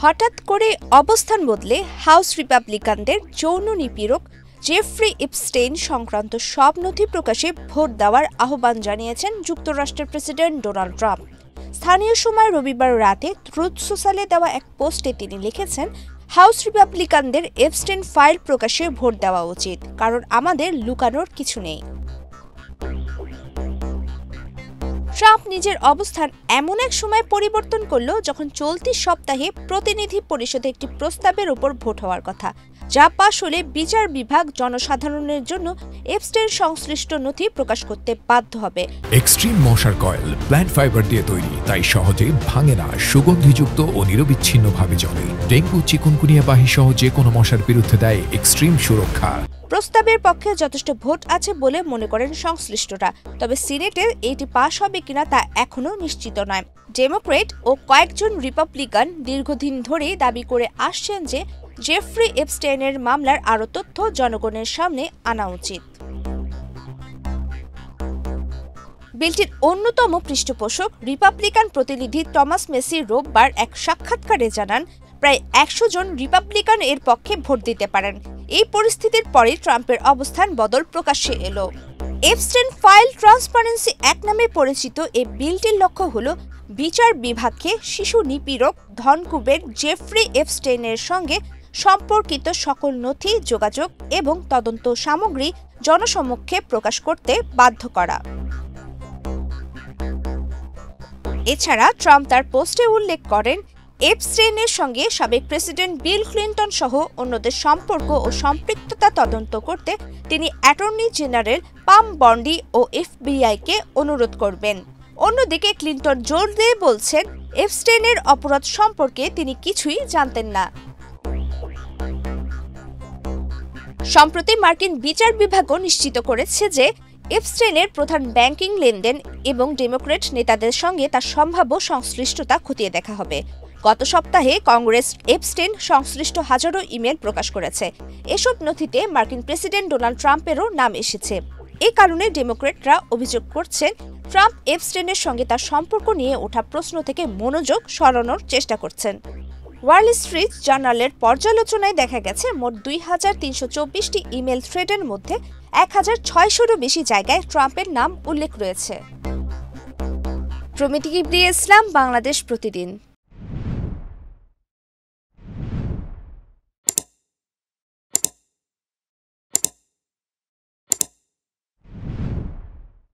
হঠাৎ করে অবস্থান বদলে হাউস রিপাবলিকানদের যৌন নিপীড়ক জেফ্রি ইপস্টেইন সংক্রান্ত সব নথি প্রকাশে ভোট দেওয়ার আহ্বান জানিয়েছেন যুক্তরাষ্ট্রের প্রেসিডেন্ট ডোনাল্ড ট্রাম্প। স্থানীয় সময় রবিবার রাতে ট্রুথ সোশ্যালে দেওয়া এক পোস্টে তিনি লিখেছেন, হাউস রিপাবলিকানদের এপস্টেইন ফাইল প্রকাশে ভোট দেওয়া উচিত, কারণ আমাদের লুকানোর কিছু নেই। ট্রাম্প নিজের অবস্থান এমন এক সময় পরিবর্তন করল যখন চলতি সপ্তাহে প্রতিনিধি পরিষদে একটি প্রস্তাবের উপর ভোট হওয়ার কথা, যা পাশ হলে বিচার বিভাগ জনসাধারণের জন্য এপস্টেইন সংশ্লিষ্ট নথি প্রকাশ করতে বাধ্য হবে। এক্সট্রিম মশার কয়েল প্ল্যান্ট ফাইবার দিয়ে তৈরি, তাই সহজে ভাঙে না, সুগন্ধিযুক্ত ও নিরবিচ্ছিন্নভাবে জ্বলে। ডেঙ্গু, চিকুনগুনিয়া বাহি সহ যে কোনো মশার বিরুদ্ধে দেয় এক্সট্রিম সুরক্ষা। প্রস্তাবের পক্ষে যথেষ্ট ভোট আছে বলে মনে করেন সংশ্লিষ্টরা, তবে সিনেটে এটি পাশ হবে কিনা তা এখনও নিশ্চিত নয়। ডেমোক্রেট ও কয়েকজন রিপাবলিকান দীর্ঘদিন ধরেই দাবি করে আসছেন যে জেফ্রি এপস্টেইনের মামলার আরও তথ্য জনগণের সামনে আনা উচিত। বিলটির অন্যতম পৃষ্ঠপোষক রিপাবলিকান প্রতিনিধি টমাস মেসি রোববার এক সাক্ষাৎকারে জানান, প্রায় 100 জন রিপাবলিকান এর পক্ষে ভোট দিতে পারেন। এই পরিস্থিতির পরে ট্রাম্পের অবস্থান বদল প্রকাশ্যে এলো। এপস্টেইন ফাইল ট্রান্সপারেন্সি অ্যাক্ট নামে পরিচিত এই বিলটির লক্ষ্য হল বিচার বিভাগকে শিশু নিপীড়ক ধনকুবের জেফ্রি এপস্টেইনের সঙ্গে সম্পর্কিত সকল নথি, যোগাযোগ এবং তদন্ত সামগ্রী জনসমক্ষে প্রকাশ করতে বাধ্য করা। এছাড়া ট্রাম্প তার পোস্টে উল্লেখ করেন, এপস্টেইনের সঙ্গে সাবেক প্রেসিডেন্ট বিল ক্লিন্টন সহ অন্যদের সম্পর্ক ও সম্পৃক্ততা তদন্ত করতে তিনি অ্যাটর্নি জেনারেল পাম বন্ডি ও এফবিআইকে অনুরোধ করবেন। অন্যদিকে ক্লিন্টন জোর দিয়ে বলছেন, এপস্টেইনের অপরাধ সম্পর্কে তিনি কিছুই জানতেন না। সম্প্রতি মার্কিন বিচার বিভাগও নিশ্চিত করেছে যে এপস্টেইনের প্রধান ব্যাংকিং লেনদেন এবং ডেমোক্র্যাট নেতাদের সঙ্গে তার সম্ভাব্য সংশ্লিষ্টতা খতিয়ে দেখা হবে। গত সপ্তাহে কংগ্রেস এপস্টেইন সংশ্লিষ্ট হাজারো ইমেল প্রকাশ করেছে। এসব নথিতে মার্কিন প্রেসিডেন্ট ডোনাল্ড ট্রাম্পেরও নাম এসেছে। এই কারণে ডেমোক্র্যাটরা অভিযোগ করছেন, ট্রাম্প এপস্টেইনের সঙ্গে তার সম্পর্ক নিয়ে ওঠা প্রশ্ন থেকে মনোযোগ সরানোর চেষ্টা করছেন। ওয়াল স্ট্রিট জার্নালের পর্যালোচনায় দেখা গেছে, মোট 2324টি ইমেল থ্রেডের মধ্যে 1600-এরও বেশি জায়গায় ট্রাম্পের নাম উল্লেখ রয়েছে। প্রমিতি কিবরিয়া ইসলাম, বাংলাদেশ প্রতিদিন।